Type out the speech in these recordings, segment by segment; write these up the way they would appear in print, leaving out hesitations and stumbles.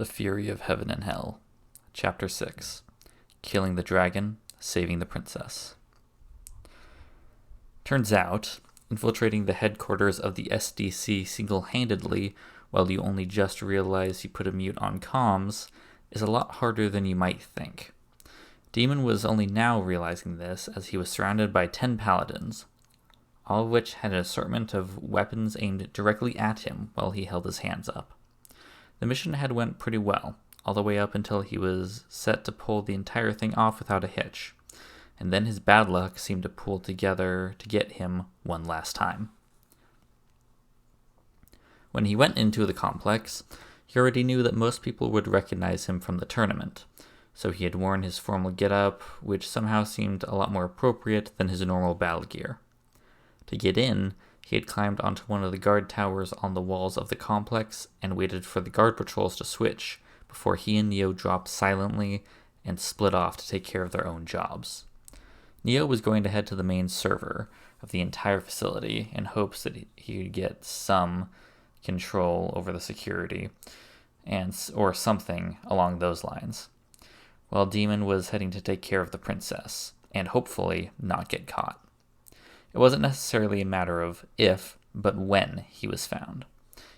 The Fury of Heaven and Hell, Chapter 6, Killing the Dragon, Saving the Princess. Turns out, infiltrating the headquarters of the SDC single-handedly while you only just realize you put a mute on comms is a lot harder than you might think. Demon was only now realizing this as he was surrounded by 10 paladins, all of which had an assortment of weapons aimed directly at him while he held his hands up. The mission had went pretty well, all the way up until he was set to pull the entire thing off without a hitch, and then his bad luck seemed to pool together to get him one last time. When he went into the complex, he already knew that most people would recognize him from the tournament, so he had worn his formal getup, which somehow seemed a lot more appropriate than his normal battle gear. To get in, he had climbed onto one of the guard towers on the walls of the complex and waited for the guard patrols to switch before he and Neo dropped silently and split off to take care of their own jobs. Neo was going to head to the main server of the entire facility in hopes that he could get some control over the security or something along those lines, while Demon was heading to take care of the princess and hopefully not get caught. It wasn't necessarily a matter of if, but when he was found.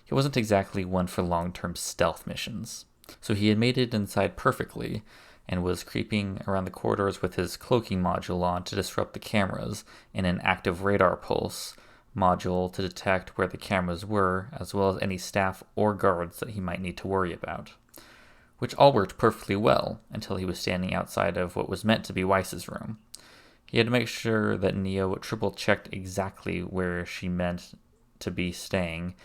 He wasn't exactly one for long-term stealth missions, so he had made it inside perfectly and was creeping around the corridors with his cloaking module on to disrupt the cameras and an active radar pulse module to detect where the cameras were, as well as any staff or guards that he might need to worry about, which all worked perfectly well until he was standing outside of what was meant to be Weiss's room. He had to make sure that Neo triple-checked exactly where she meant to be staying,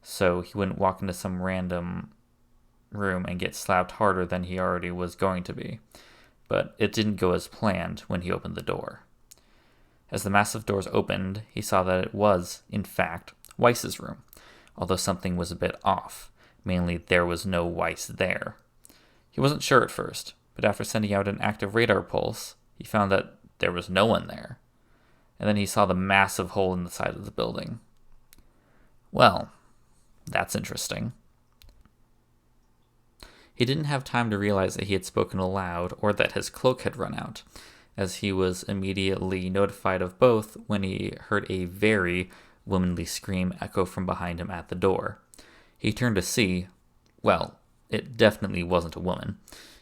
so he wouldn't walk into some random room and get slapped harder than he already was going to be. But it didn't go as planned when he opened the door. As the massive doors opened, he saw that it was, in fact, Weiss's room, although something was a bit off. Mainly, there was no Weiss there. He wasn't sure at first, but after sending out an active radar pulse, he found that there was no one there, and then he saw the massive hole in the side of the building. Well, that's interesting. He didn't have time to realize that he had spoken aloud or that his cloak had run out, as he was immediately notified of both when he heard a very womanly scream echo from behind him at the door. He turned to see, well, it definitely wasn't a woman.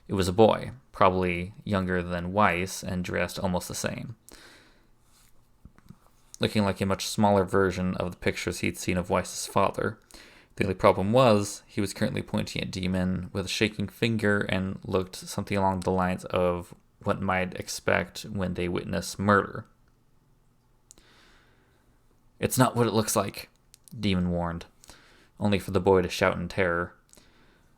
It was a boy, probably younger than Weiss and dressed almost the same, looking like a much smaller version of the pictures he'd seen of Weiss's father. The only problem was, he was currently pointing at Demon with a shaking finger and looked something along the lines of what might expect when they witness murder. "It's not what it looks like," Demon warned, only for the boy to shout in terror.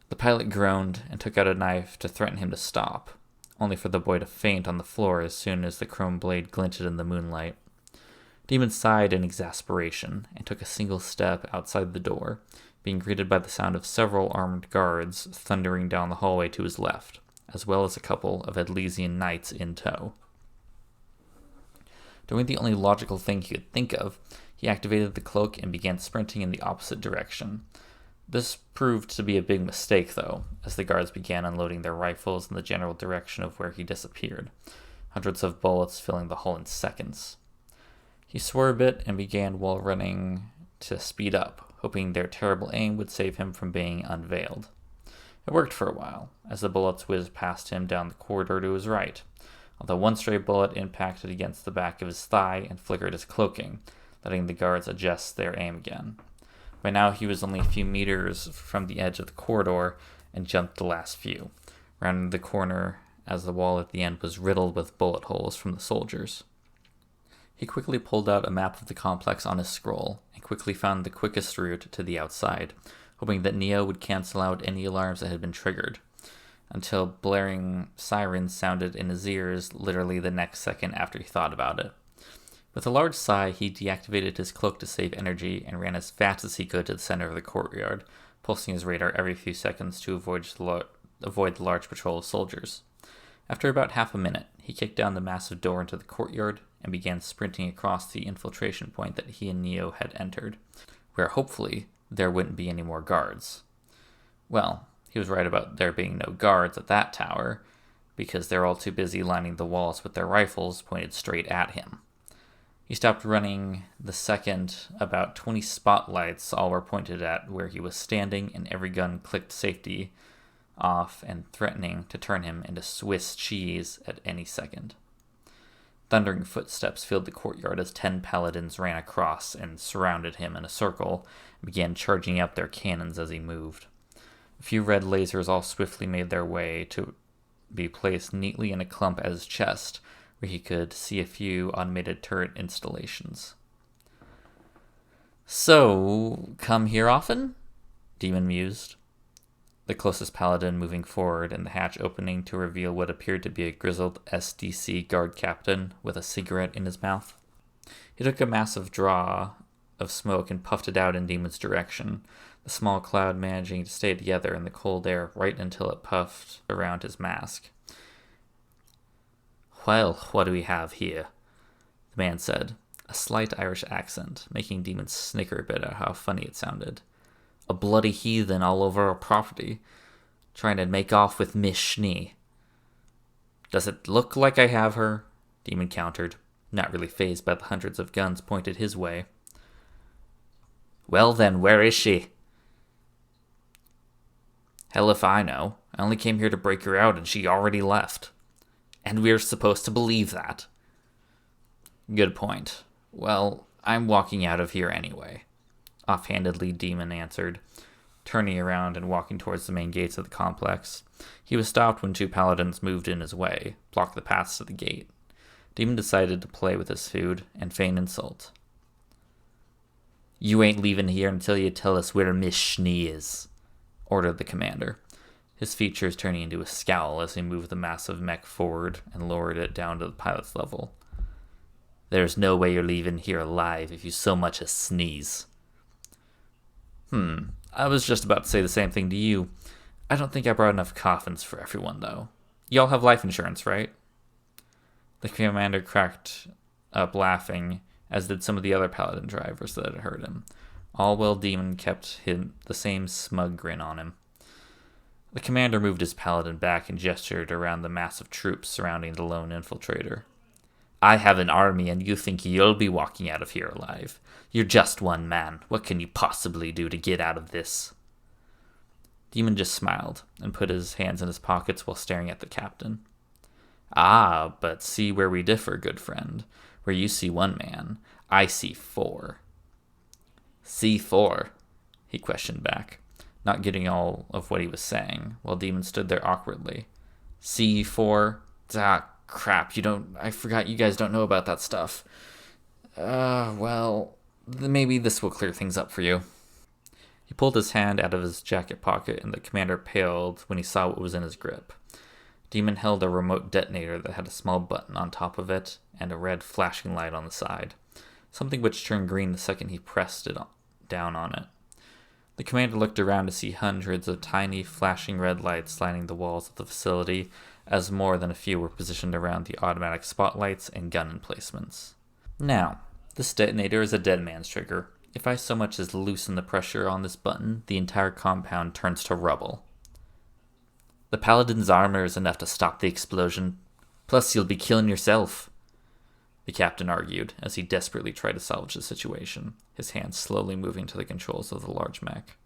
The pilot groaned and took out a knife to threaten him to stop, only for the boy to faint on the floor as soon as the chrome blade glinted in the moonlight. Demon sighed in exasperation and took a single step outside the door, being greeted by the sound of several armed guards thundering down the hallway to his left, as well as a couple of Adlesian knights in tow. Doing the only logical thing he could think of, he activated the cloak and began sprinting in the opposite direction. This proved to be a big mistake, though, as the guards began unloading their rifles in the general direction of where he disappeared, hundreds of bullets filling the hull in seconds. He swore a bit and began wall running to speed up, hoping their terrible aim would save him from being unveiled. It worked for a while, as the bullets whizzed past him down the corridor to his right, although one stray bullet impacted against the back of his thigh and flickered his cloaking, letting the guards adjust their aim again. By now, he was only a few meters from the edge of the corridor and jumped the last few, rounding the corner as the wall at the end was riddled with bullet holes from the soldiers. He quickly pulled out a map of the complex on his scroll and quickly found the quickest route to the outside, hoping that Neo would cancel out any alarms that had been triggered, until blaring sirens sounded in his ears literally the next second after he thought about it. With a large sigh, he deactivated his cloak to save energy and ran as fast as he could to the center of the courtyard, pulsing his radar every few seconds to avoid the large patrol of soldiers. After about half a minute, he kicked down the massive door into the courtyard and began sprinting across the infiltration point that he and Neo had entered, where hopefully there wouldn't be any more guards. Well, He was right about there being no guards at that tower, because they're all too busy lining the walls with their rifles pointed straight at him. He stopped running the second about 20 spotlights all were pointed at where he was standing, and every gun clicked safety off and threatening to turn him into Swiss cheese at any second. Thundering footsteps filled the courtyard as 10 paladins ran across and surrounded him in a circle and began charging up their cannons as he moved. A few red lasers all swiftly made their way to be placed neatly in a clump at his chest, where he could see a few automated turret installations. "So, come here often?" Demon mused, the closest paladin moving forward and the hatch opening to reveal what appeared to be a grizzled SDC guard captain with a cigarette in his mouth. He took a massive draw of smoke and puffed it out in Demon's direction, the small cloud managing to stay together in the cold air right until it puffed around his mask. "Well, what do we have here?" the man said, a slight Irish accent, making Demon snicker a bit at how funny it sounded. "A bloody heathen all over our property, trying to make off with Miss Schnee." "Does it look like I have her?" Demon countered, not really fazed by the hundreds of guns pointed his way. "Well then, where is she?" "Hell if I know. I only came here to break her out and she already left." "And we're supposed to believe that?" "Good point. Well, I'm walking out of here anyway," offhandedly Demon answered, turning around and walking towards the main gates of the complex. He was stopped when 2 paladins moved in his way, blocked the paths to the gate. Demon decided to play with his food and feign insult. "You ain't leaving here until you tell us where Miss Schnee is," ordered the commander, his features turning into a scowl as he moved the massive mech forward and lowered it down to the pilot's level. "There's no way you're leaving here alive if you so much as sneeze." I was just about to say the same thing to you. I don't think I brought enough coffins for everyone, though. Y'all have life insurance, right?" The commander cracked up laughing, as did some of the other paladin drivers that had heard him. All while Demon kept the same smug grin on him. The commander moved his paladin back and gestured around the mass of troops surrounding the lone infiltrator. "I have an army and you think you'll be walking out of here alive. You're just one man. What can you possibly do to get out of this?" Demon just smiled and put his hands in his pockets while staring at the captain. "Ah, but see where we differ, good friend. Where you see one man, I see 4. "See 4? He questioned back, not getting all of what he was saying, while Demon stood there awkwardly. "See 4? Ah, crap, I forgot you guys don't know about that stuff. Well, maybe this will clear things up for you." He pulled his hand out of his jacket pocket, and the commander paled when he saw what was in his grip. Demon held a remote detonator that had a small button on top of it and a red flashing light on the side, something which turned green the second he pressed it down on it. The commander looked around to see hundreds of tiny flashing red lights lining the walls of the facility, as more than a few were positioned around the automatic spotlights and gun emplacements. "Now, this detonator is a dead man's trigger. If I so much as loosen the pressure on this button, the entire compound turns to rubble. The paladin's armor is enough to stop the explosion. Plus, you'll be killing yourself," the captain argued as he desperately tried to salvage the situation, his hands slowly moving to the controls of the large mech.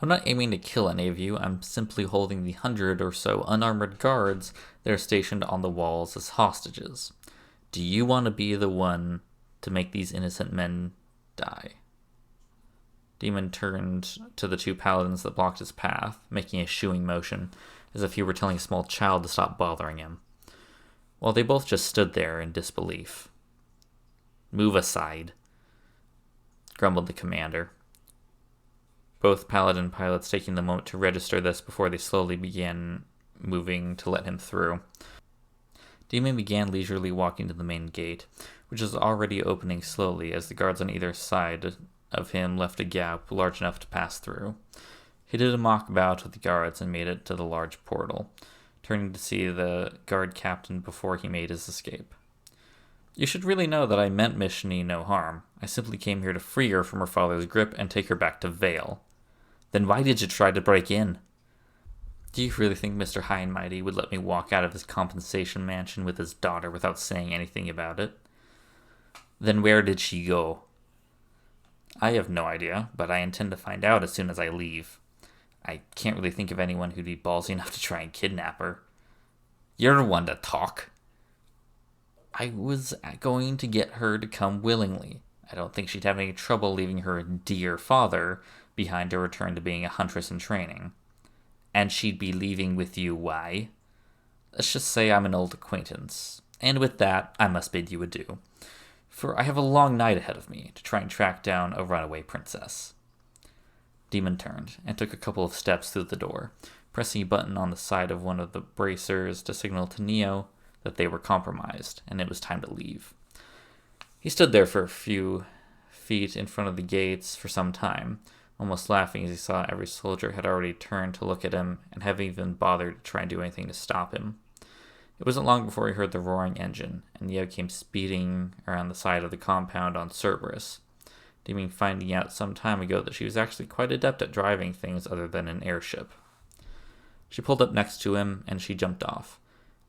"I'm not aiming to kill any of you. I'm simply holding the 100 or so unarmored guards that are stationed on the walls as hostages. Do you want to be the one to make these innocent men die?" Demon turned to the 2 paladins that blocked his path, making a shooing motion, as if he were telling a small child to stop bothering him, while they both just stood there in disbelief. "Move aside," grumbled the commander, both paladin pilots taking the moment to register this before they slowly began moving to let him through. Demon began leisurely walking to the main gate, which was already opening slowly as the guards on either side of him left a gap large enough to pass through. He did a mock bow to the guards and made it to the large portal, turning to see the guard captain before he made his escape. "You should really know that I meant Miss Schnee no harm. I simply came here to free her from her father's grip and take her back to Vale." Then why did you try to break in? Do you really think Mr. High and Mighty would let me walk out of his compensation mansion with his daughter without saying anything about it? Then where did she go? I have no idea, but I intend to find out as soon as I leave. I can't really think of anyone who'd be ballsy enough to try and kidnap her. You're the one to talk. I was going to get her to come willingly. I don't think she'd have any trouble leaving her dear father behind to return to being a huntress in training. And she'd be leaving with you, why? Let's just say I'm an old acquaintance. And with that, I must bid you adieu. For I have a long night ahead of me to try and track down a runaway princess. Demon turned and took a couple of steps through the door, pressing a button on the side of one of the bracers to signal to Neo that they were compromised and it was time to leave. He stood there for a few feet in front of the gates for some time, almost laughing as he saw every soldier had already turned to look at him and haven't even bothered to try and do anything to stop him. It wasn't long before he heard the roaring engine, and Neo came speeding around the side of the compound on Cerberus, deeming finding out some time ago that she was actually quite adept at driving things other than an airship. She pulled up next to him, and she jumped off,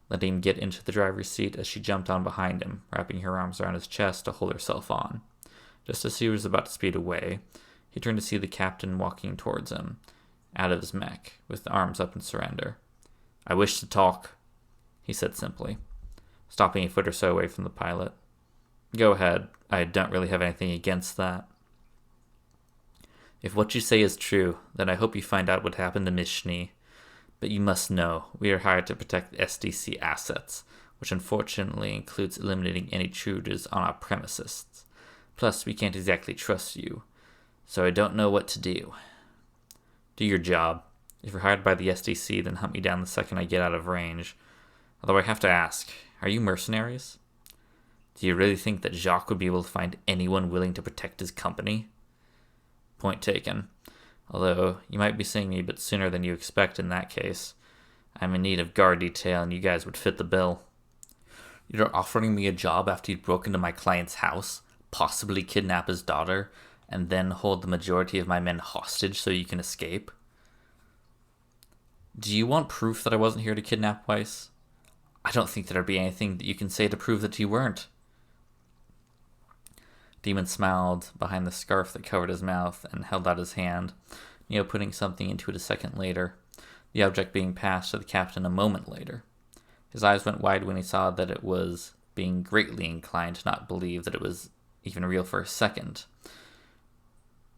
letting him get into the driver's seat as she jumped on behind him, wrapping her arms around his chest to hold herself on. Just as he was about to speed away, he turned to see the captain walking towards him, out of his mech, with the arms up in surrender. I wish to talk, he said simply, stopping a foot or so away from the pilot. Go ahead. I don't really have anything against that. If what you say is true, then I hope you find out what happened to Miss Schnee. But you must know, we are hired to protect SDC assets, which unfortunately includes eliminating any intruders on our premises. Plus, we can't exactly trust you, so I don't know what to do. Do your job. If you're hired by the SDC, then hunt me down the second I get out of range. Although I have to ask, are you mercenaries? Do you really think that Jacques would be able to find anyone willing to protect his company? Point taken. Although, you might be seeing me a bit sooner than you expect in that case. I'm in need of guard detail and you guys would fit the bill. You're offering me a job after you'd broke into my client's house, possibly kidnap his daughter, and then hold the majority of my men hostage so you can escape? Do you want proof that I wasn't here to kidnap Weiss? I don't think there'd be anything that you can say to prove that you weren't. Demon smiled behind the scarf that covered his mouth and held out his hand, Neo putting something into it a second later, the object being passed to the captain a moment later. His eyes went wide when he saw that it was being greatly inclined to not believe that it was even real for a second.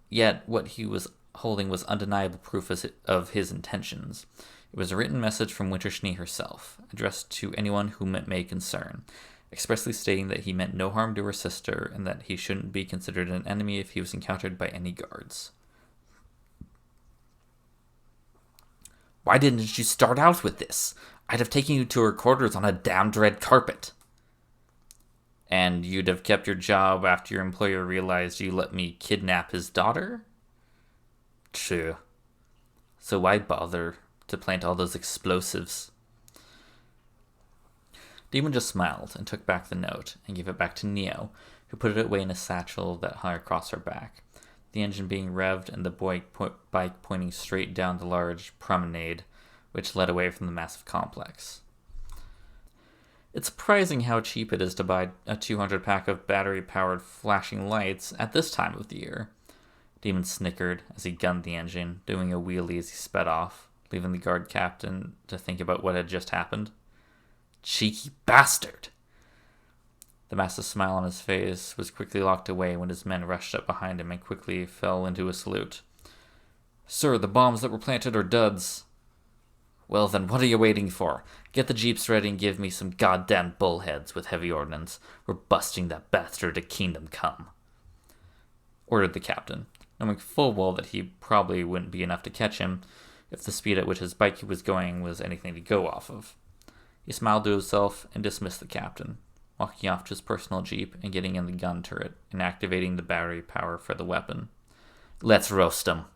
Yet what he was holding was undeniable proof of his intentions. It was a written message from Winter Schnee herself, addressed to anyone whom it may concern, expressly stating that he meant no harm to her sister and that he shouldn't be considered an enemy if he was encountered by any guards. Why didn't you start out with this? I'd have taken you to her quarters on a damned red carpet. And you'd have kept your job after your employer realized you let me kidnap his daughter? True. So why bother to plant all those explosives? Demon just smiled and took back the note and gave it back to Neo, who put it away in a satchel that hung across her back, the engine being revved and the bike pointing straight down the large promenade which led away from the massive complex. It's surprising how cheap it is to buy a 200 pack of battery-powered flashing lights at this time of the year. Demon snickered as he gunned the engine, doing a wheelie as he sped off, leaving the guard captain to think about what had just happened. Cheeky bastard! The massive smile on his face was quickly locked away when his men rushed up behind him and quickly fell into a salute. Sir, the bombs that were planted are duds. Well then, what are you waiting for? Get the jeeps ready and give me some goddamn bullheads with heavy ordnance. We're busting that bastard to Kingdom Come, ordered the captain, knowing full well that he probably wouldn't be enough to catch him if the speed at which his bike was going was anything to go off of. He smiled to himself and dismissed the captain, walking off to his personal jeep and getting in the gun turret and activating the battery power for the weapon. Let's roast 'em,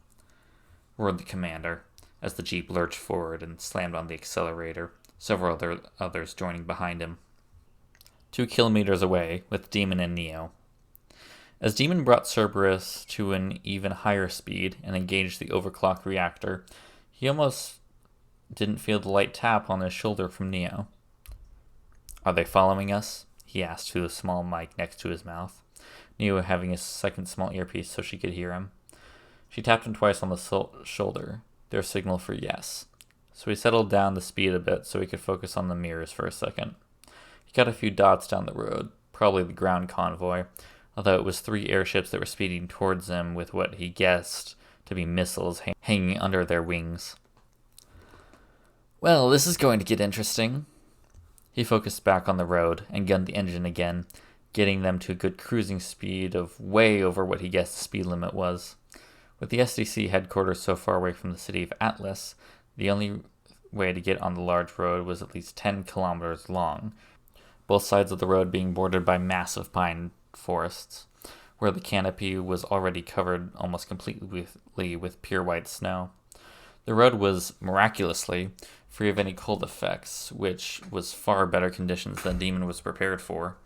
roared the commander, as the jeep lurched forward and slammed on the accelerator, several others joining behind him. 2 kilometers away, with Demon and Neo, As Demon brought Cerberus to an even higher speed and engaged the overclock reactor, he almost didn't feel the light tap on his shoulder from Neo. "Are they following us?" he asked through the small mic next to his mouth, Neo having a second small earpiece so she could hear him. She tapped him twice on the shoulder, their signal for yes. So he settled down the speed a bit so he could focus on the mirrors for a second. He got a few dots down the road, probably the ground convoy, although it was 3 airships that were speeding towards him with what he guessed to be missiles hanging under their wings. "Well, this is going to get interesting." He focused back on the road and gunned the engine again, getting them to a good cruising speed of way over what he guessed the speed limit was. With the SDC headquarters so far away from the city of Atlas, the only way to get on the large road was at least 10 kilometers long, both sides of the road being bordered by massive pine forests, where the canopy was already covered almost completely with pure white snow. The road was, miraculously, free of any cold effects, which was far better conditions than Demon was prepared for.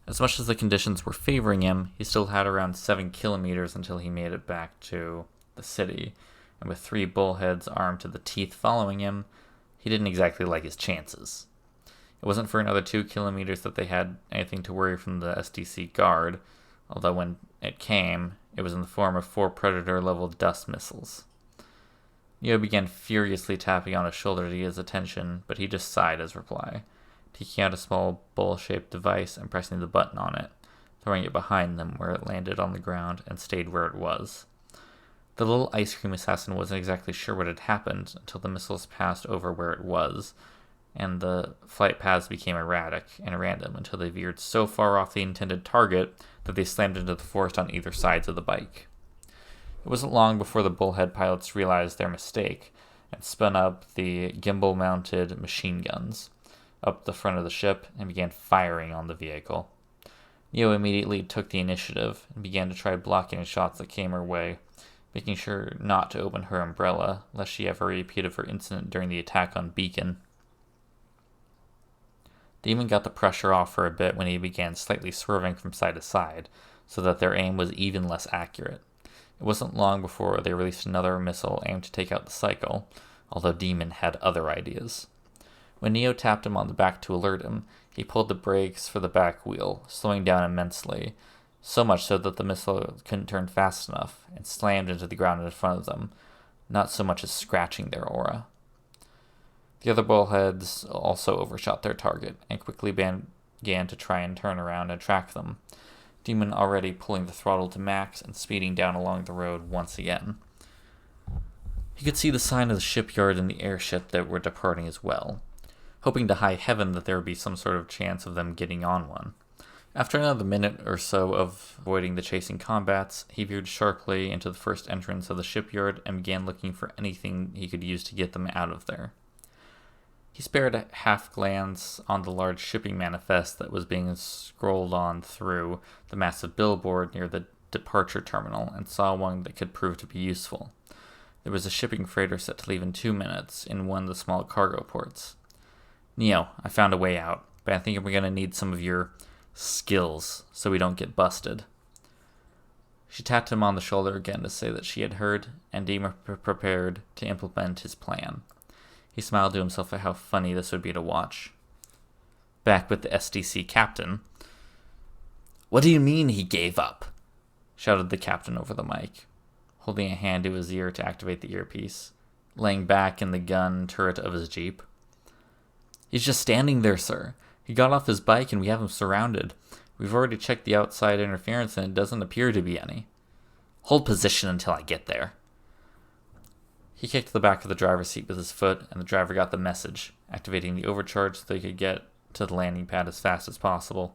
As much as the conditions were favoring him, he still had around 7 kilometers until he made it back to the city, and with 3 bullheads armed to the teeth following him, he didn't exactly like his chances. It wasn't for another 2 kilometers that they had anything to worry from the SDC guard, although when it came, it was in the form of 4 Predator-level dust missiles. Neo began furiously tapping on his shoulder to get his attention, but he just sighed as reply, taking out a small bowl-shaped device and pressing the button on it, throwing it behind them where it landed on the ground and stayed where it was. The little ice cream assassin wasn't exactly sure what had happened until the missiles passed over where it was, and the flight paths became erratic and random until they veered so far off the intended target that they slammed into the forest on either sides of the bike. It wasn't long before the bullhead pilots realized their mistake and spun up the gimbal-mounted machine guns up the front of the ship and began firing on the vehicle. Neo immediately took the initiative and began to try blocking shots that came her way, making sure not to open her umbrella lest she have a repeat of her incident during the attack on Beacon. Demon got the pressure off for a bit when he began slightly swerving from side to side, so that their aim was even less accurate. It wasn't long before they released another missile aimed to take out the cycle, although Demon had other ideas. When Neo tapped him on the back to alert him, he pulled the brakes for the back wheel, slowing down immensely, so much so that the missile couldn't turn fast enough, and slammed into the ground in front of them, not so much as scratching their aura. The other bullheads also overshot their target, and quickly began to try and turn around and track them, Demon already pulling the throttle to max and speeding down along the road once again. He could see the sign of the shipyard and the airship that were departing as well, hoping to high heaven that there would be some sort of chance of them getting on one. After another minute or so of avoiding the chasing combats, he veered sharply into the first entrance of the shipyard and began looking for anything he could use to get them out of there. He spared a half glance on the large shipping manifest that was being scrolled on through the massive billboard near the departure terminal and saw one that could prove to be useful. There was a shipping freighter set to leave in 2 minutes in one of the small cargo ports. "Neo, I found a way out, but I think we're going to need some of your skills so we don't get busted." She tapped him on the shoulder again to say that she had heard, and Demon prepared to implement his plan. He smiled to himself at how funny this would be to watch. Back with the SDC captain. "What do you mean he gave up?" shouted the captain over the mic, holding a hand to his ear to activate the earpiece, laying back in the gun turret of his jeep. "He's just standing there, sir. He got off his bike and we have him surrounded. We've already checked the outside interference and it doesn't appear to be any." "Hold position until I get there." He kicked the back of the driver's seat with his foot, and the driver got the message, activating the overcharge so they could get to the landing pad as fast as possible.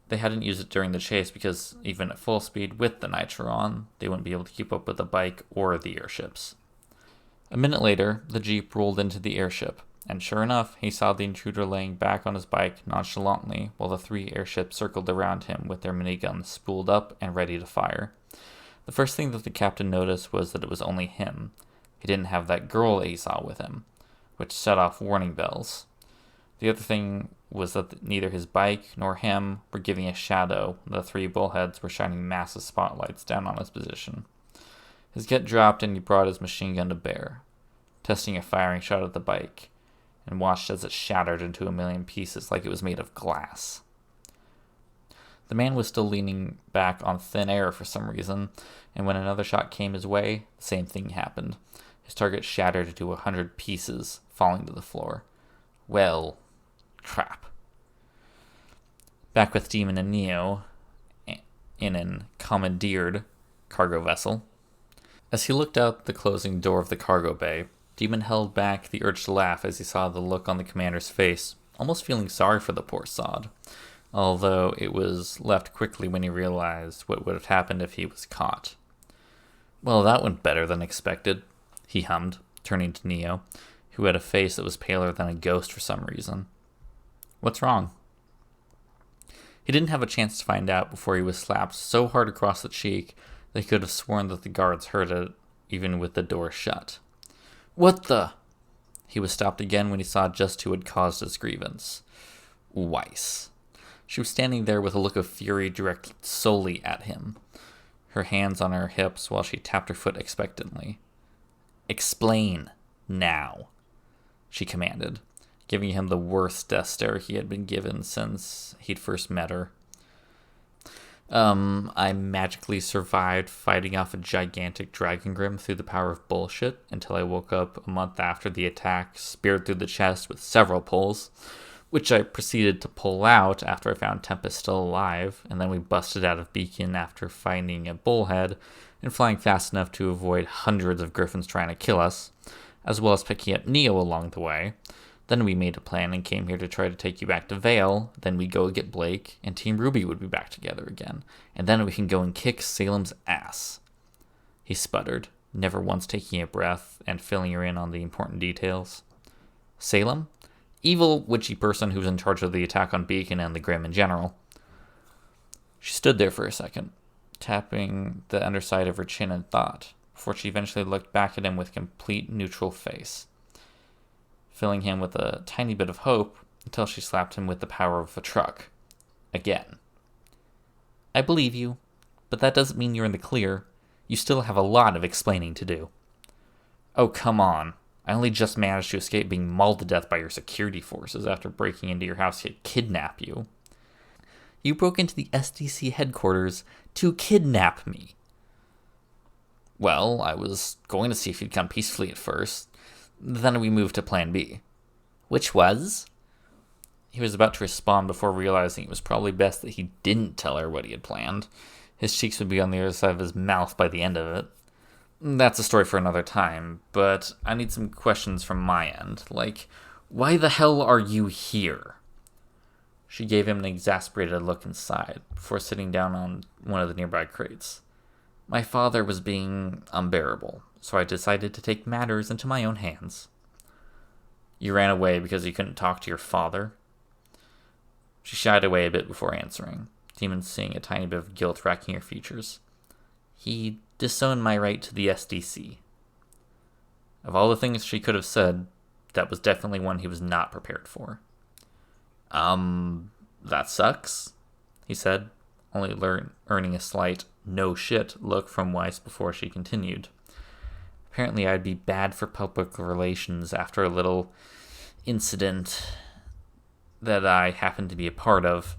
They hadn't used it during the chase because, even at full speed with the nitro on, they wouldn't be able to keep up with the bike or the airships. A minute later, the jeep rolled into the airship, and sure enough, he saw the intruder laying back on his bike nonchalantly while the 3 airships circled around him with their miniguns spooled up and ready to fire. The first thing that the captain noticed was that it was only him. He didn't have that girl he saw with him, which set off warning bells. The other thing was that neither his bike nor him were giving a shadow. The three bullheads were shining massive spotlights down on his position. His get dropped and he brought his machine gun to bear, testing a firing shot at the bike, and watched as it shattered into a million pieces like it was made of glass. The man was still leaning back on thin air for some reason, and when another shot came his way, the same thing happened. His target shattered into 100 pieces, falling to the floor. Well, crap. Back with Demon and Neo in an commandeered cargo vessel. As he looked out the closing door of the cargo bay, Demon held back the urge to laugh as he saw the look on the commander's face, almost feeling sorry for the poor sod, although it was left quickly when he realized what would have happened if he was caught. Well, that went better than expected, he hummed, turning to Neo, who had a face that was paler than a ghost for some reason. What's wrong? He didn't have a chance to find out before he was slapped so hard across the cheek that he could have sworn that the guards heard it, even with the door shut. What the? He was stopped again when he saw just who had caused his grievance. Weiss. She was standing there with a look of fury directed solely at him, her hands on her hips while she tapped her foot expectantly. Explain, now, she commanded, giving him the worst death stare he had been given since he'd first met her. I magically survived fighting off a gigantic dragon grim through the power of bullshit until I woke up a month after the attack, speared through the chest with several pulls, which I proceeded to pull out after I found Tempest still alive, and then we busted out of Beacon after finding a bullhead and flying fast enough to avoid hundreds of griffins trying to kill us, as well as picking up Neo along the way. Then we made a plan and came here to try to take you back to Vale. Then we go get Blake, and Team RWBY would be back together again. And then we can go and kick Salem's ass. He sputtered, never once taking a breath and filling her in on the important details. Salem? Evil, witchy person who's in charge of the attack on Beacon and the Grim in general. She stood there for a second, tapping the underside of her chin in thought, before she eventually looked back at him with complete neutral face, filling him with a tiny bit of hope until she slapped him with the power of a truck. Again. I believe you, but that doesn't mean you're in the clear. You still have a lot of explaining to do. Oh, come on. I only just managed to escape being mauled to death by your security forces after breaking into your house to kidnap you. You broke into the SDC headquarters to kidnap me. Well, I was going to see if you'd come peacefully at first. Then we moved to Plan B. Which was? He was about to respond before realizing it was probably best that he didn't tell her what he had planned. His cheeks would be on the other side of his mouth by the end of it. That's a story for another time, but I need some questions from my end. Like, why the hell are you here? She gave him an exasperated look inside, before sitting down on one of the nearby crates. My father was being unbearable, so I decided to take matters into my own hands. You ran away because you couldn't talk to your father? She shied away a bit before answering, Demon seeing a tiny bit of guilt racking her features. He disowned my right to the SDC. Of all the things she could have said, that was definitely one he was not prepared for. That sucks, he said, only earning a slight no shit look from Weiss before she continued. Apparently I'd be bad for public relations after a little incident that I happened to be a part of,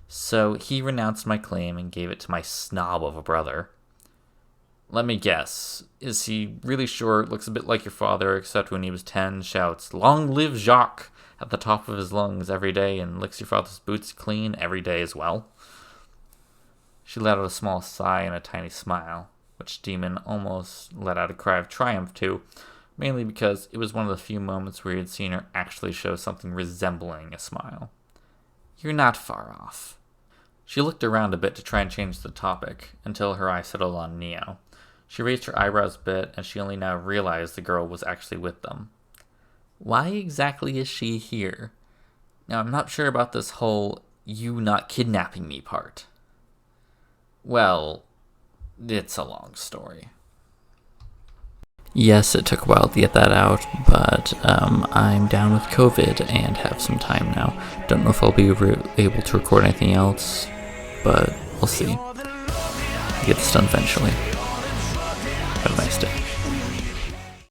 so he renounced my claim and gave it to my snob of a brother. Let me guess, is he really short, looks a bit like your father, except when he was 10, shouts, "Long live Jacques!" at the top of his lungs every day and licks your father's boots clean every day as well? She let out a small sigh and a tiny smile, which Demon almost let out a cry of triumph to, mainly because it was one of the few moments where he had seen her actually show something resembling a smile. You're not far off. She looked around a bit to try and change the topic, until her eye settled on Neo. She raised her eyebrows a bit, and she only now realized the girl was actually with them. Why exactly is she here? Now, I'm not sure about this whole you not kidnapping me part. Well, it's a long story. Yes, it took a while to get that out, but I'm down with COVID and have some time now. Don't know if I'll be able to record anything else, but we'll see. Get this done eventually. Have a nice day.